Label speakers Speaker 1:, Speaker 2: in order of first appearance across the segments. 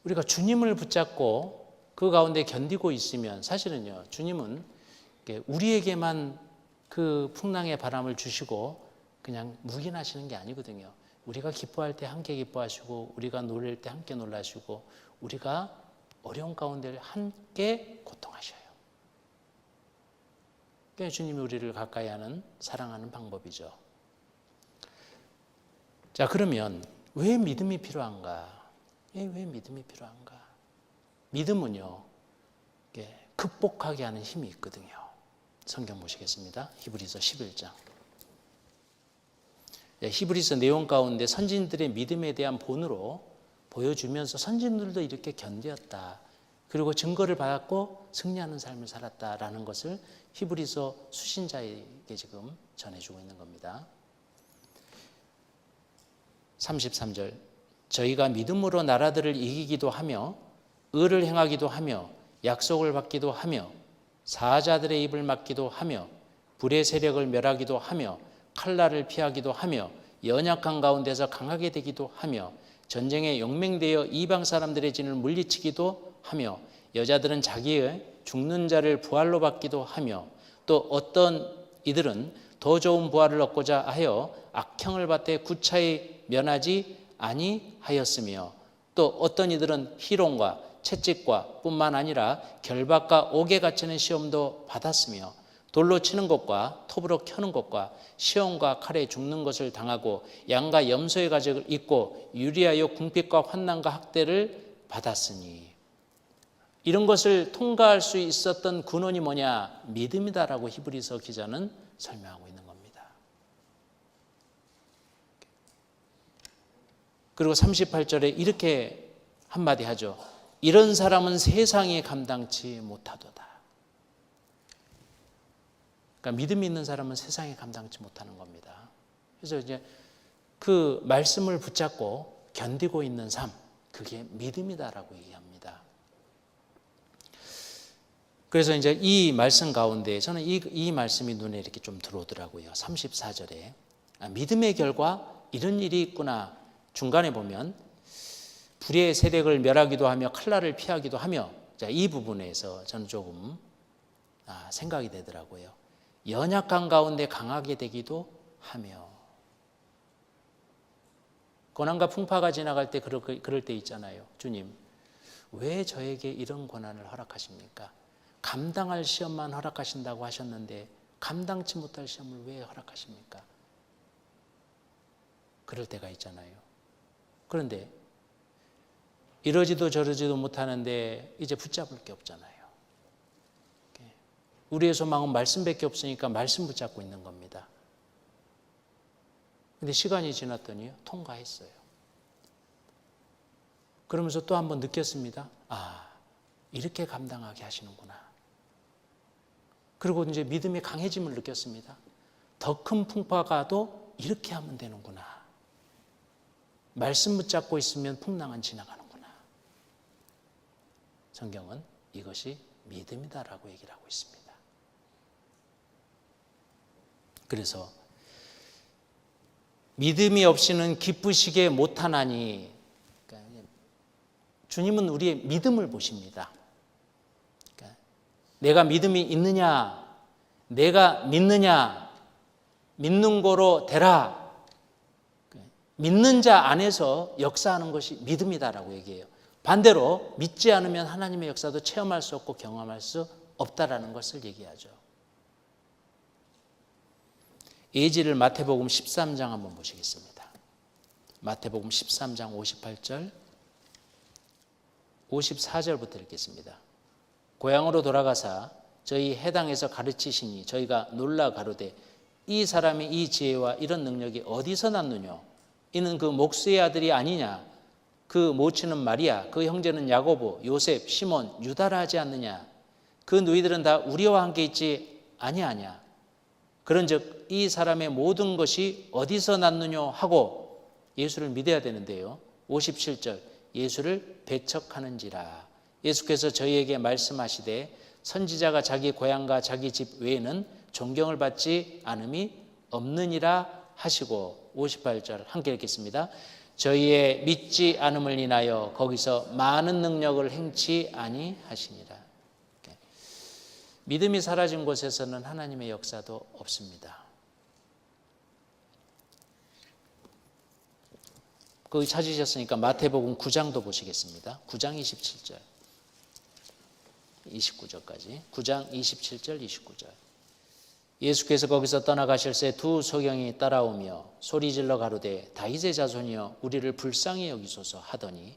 Speaker 1: 우리가 주님을 붙잡고 그 가운데 견디고 있으면 사실은요, 주님은 우리에게만 그 풍랑의 바람을 주시고 그냥 묵인하시는 게 아니거든요. 우리가 기뻐할 때 함께 기뻐하시고, 우리가 놀랄 때 함께 놀라시고, 우리가 어려운 가운데 함께 고통하셔요. 그게 주님이 우리를 가까이 하는, 사랑하는 방법이죠. 자, 그러면 왜 믿음이 필요한가? 왜 믿음이 필요한가? 믿음은요, 극복하게 하는 힘이 있거든요. 성경 보시겠습니다. 히브리서 11장. 히브리서 내용 가운데 선진들의 믿음에 대한 본으로 보여주면서 선진들도 이렇게 견뎠다. 그리고 증거를 받았고 승리하는 삶을 살았다라는 것을 히브리서 수신자에게 지금 전해주고 있는 겁니다. 33절, 저희가 믿음으로 나라들을 이기기도 하며 의를 행하기도 하며 약속을 받기도 하며 사자들의 입을 막기도 하며 불의 세력을 멸하기도 하며 칼날을 피하기도 하며 연약한 가운데서 강하게 되기도 하며 전쟁에 용맹되어 이방 사람들의 진을 물리치기도 하며 여자들은 자기의 죽는 자를 부활로 받기도 하며 또 어떤 이들은 더 좋은 부활을 얻고자 하여 악형을 받되 구차히 면하지 아니하였으며 또 어떤 이들은 희롱과 채찍과 뿐만 아니라 결박과 옥에 갇히는 시험도 받았으며 돌로 치는 것과 톱으로 켜는 것과 시험과 칼에 죽는 것을 당하고 양과 염소의 가죽을 입고 유리하여 궁핍과 환난과 학대를 받았으니, 이런 것을 통과할 수 있었던 근원이 뭐냐? 믿음이다라고 히브리서 기자는 설명하고 있는 겁니다. 그리고 38절에 이렇게 한마디 하죠. 이런 사람은 세상에 감당치 못하도다. 그러니까 믿음이 있는 사람은 세상에 감당치 못하는 겁니다. 그래서 이제 그 말씀을 붙잡고 견디고 있는 삶, 그게 믿음이다라고 얘기합니다. 그래서 이제 이 말씀 가운데 저는 이 말씀이 눈에 이렇게 좀 들어오더라고요. 34절에 믿음의 결과 이런 일이 있구나. 중간에 보면 불의 세력을 멸하기도 하며 칼날을 피하기도 하며, 자, 이 부분에서 저는 조금 생각이 되더라고요. 연약한 가운데 강하게 되기도 하며, 고난과 풍파가 지나갈 때 그럴 때 있잖아요. 주님, 왜 저에게 이런 고난을 허락하십니까? 감당할 시험만 허락하신다고 하셨는데 감당치 못할 시험을 왜 허락하십니까? 그럴 때가 있잖아요. 그런데 이러지도 저러지도 못하는데 이제 붙잡을 게 없잖아요. 우리의 소망은 말씀밖에 없으니까 말씀 붙잡고 있는 겁니다. 근데 시간이 지났더니 통과했어요. 그러면서 또 한번 느꼈습니다. 이렇게 감당하게 하시는구나. 그리고 이제 믿음의 강해짐을 느꼈습니다. 더 큰 풍파가 가도 이렇게 하면 되는구나. 말씀 붙잡고 있으면 풍랑은 지나가는구나. 성경은 이것이 믿음이다라고 얘기를 하고 있습니다. 그래서 믿음이 없이는 기쁘시게 못하나니, 그러니까 주님은 우리의 믿음을 보십니다. 그러니까 내가 믿음이 있느냐, 내가 믿느냐, 믿는 거로 되라. 믿는 자 안에서 역사하는 것이 믿음이다라고 얘기해요. 반대로 믿지 않으면 하나님의 역사도 체험할 수 없고 경험할 수 없다라는 것을 얘기하죠. 예지를 마태복음 13장 한번 보시겠습니다. 마태복음 13장 58절 54절부터 읽겠습니다. 고향으로 돌아가사 저희 해당에서 가르치시니 저희가 놀라 가로되 이 사람이 이 지혜와 이런 능력이 어디서 났느냐? 이는 그 목수의 아들이 아니냐? 그 모친은 마리아, 그 형제는 야고보, 요셉, 시몬, 유다라 하지 않느냐? 그 누이들은 다 우리와 함께 있지 아니하냐? 그런즉 이 사람의 모든 것이 어디서 났느냐 하고 예수를 믿어야 되는데요. 57절 예수를 배척하는지라. 예수께서 저희에게 말씀하시되 선지자가 자기 고향과 자기 집 외에는 존경을 받지 않음이 없느니라 하시고, 58절 함께 읽겠습니다. 저희의 믿지 않음을 인하여 거기서 많은 능력을 행치 아니하시니라. 믿음이 사라진 곳에서는 하나님의 역사도 없습니다. 거기 찾으셨으니까 마태복음 9장도 보시겠습니다. 9장 27절, 29절까지. 9장 27절, 29절. 예수께서 거기서 떠나가실새 두 소경이 따라오며 소리질러 가로되 다윗의 자손이여 우리를 불쌍히 여기소서 하더니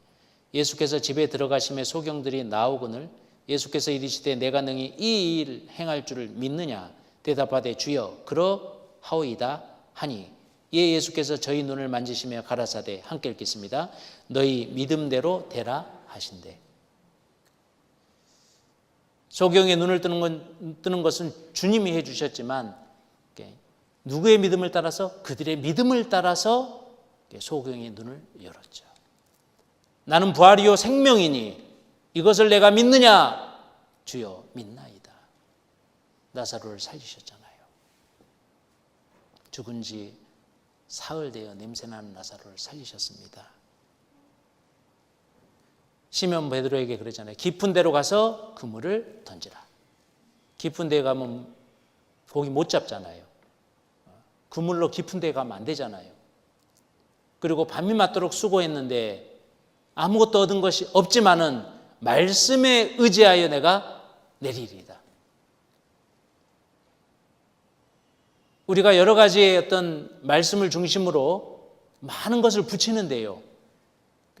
Speaker 1: 예수께서 집에 들어가심에 소경들이 나오거늘 예수께서 이르시되 내가 능히 이 일 행할 줄을 믿느냐 대답하되 주여 그러하오이다 하니 이에 예수께서 저희 눈을 만지시며 가라사대 함께 읽겠습니다. 너희 믿음대로 되라 하신대. 소경의 눈을 뜨는 것은 주님이 해주셨지만 누구의 믿음을 따라서? 그들의 믿음을 따라서 소경의 눈을 열었죠. 나는 부활이요 생명이니 이것을 내가 믿느냐? 주여 믿나이다. 나사로를 살리셨잖아요. 죽은 지 사흘 되어 냄새나는 나사로를 살리셨습니다. 시몬 베드로에게 그러잖아요. 깊은 데로 가서 그물을 던지라. 깊은 데 가면 고기 못 잡잖아요. 그물로 깊은 데 가면 안 되잖아요. 그리고 밤이 맞도록 수고했는데 아무것도 얻은 것이 없지만은 말씀에 의지하여 내가 내리리이다. 우리가 여러 가지의 어떤 말씀을 중심으로 많은 것을 붙이는데요.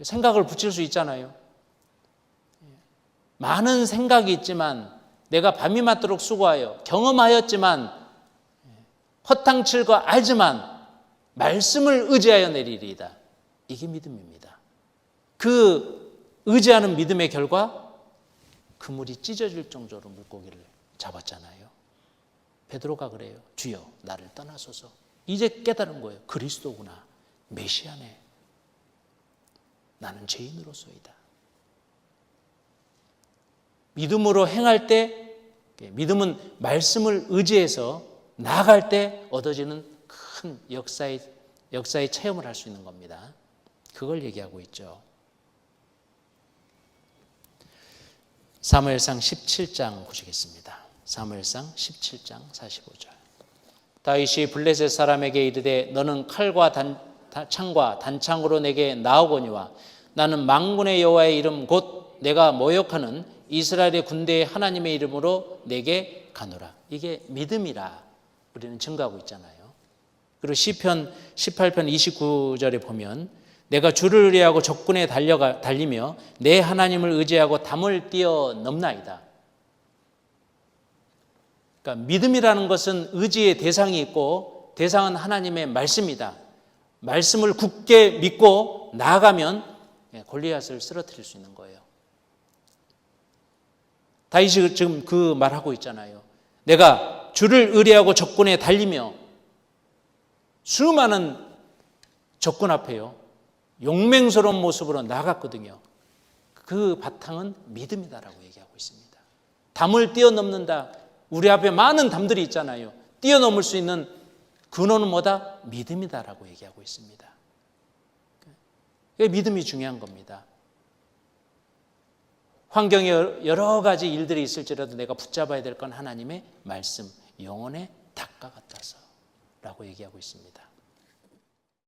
Speaker 1: 생각을 붙일 수 있잖아요. 많은 생각이 있지만 내가 밤이 맞도록 수고하여 경험하였지만 허탕칠 거 알지만 말씀을 의지하여 내리리이다. 이게 믿음입니다. 그 의지하는 믿음의 결과 그물이 찢어질 정도로 물고기를 잡았잖아요. 베드로가 그래요. 주여 나를 떠나소서. 이제 깨달은 거예요. 그리스도구나. 메시아네. 나는 죄인으로서이다. 믿음으로 행할 때, 믿음은 말씀을 의지해서 나아갈 때 얻어지는 큰 역사의 체험을 할 수 있는 겁니다. 그걸 얘기하고 있죠. 사무엘상 17장 보시겠습니다. 사무엘상 17장 45절. 다윗이 블레셋 사람에게 이르되 너는 칼과 창과 단창으로 내게 나오거니와 나는 만군의 여호와의 이름 곧 내가 모욕하는 이스라엘의 군대의 하나님의 이름으로 내게 가노라. 이게 믿음이라 우리는 증거하고 있잖아요. 그리고 시편 18편 29절에 보면 내가 주를 의뢰하고 적군에 달리며 내 하나님을 의지하고 담을 뛰어넘나이다. 그러니까 믿음이라는 것은 의지의 대상이 있고 대상은 하나님의 말씀이다. 말씀을 굳게 믿고 나아가면 골리앗을 쓰러뜨릴 수 있는 거예요. 다윗이 지금 그 말하고 있잖아요. 내가 주를 의뢰하고 적군에 달리며 수많은 적군 앞에요. 용맹스러운 모습으로 나갔거든요. 그 바탕은 믿음이다라고 얘기하고 있습니다. 담을 뛰어넘는다. 우리 앞에 많은 담들이 있잖아요. 뛰어넘을 수 있는 근원은 뭐다? 믿음이다라고 얘기하고 있습니다. 믿음이 중요한 겁니다. 환경에 여러 가지 일들이 있을지라도 내가 붙잡아야 될 건 하나님의 말씀, 영혼의 닭과 같아서 라고 얘기하고 있습니다.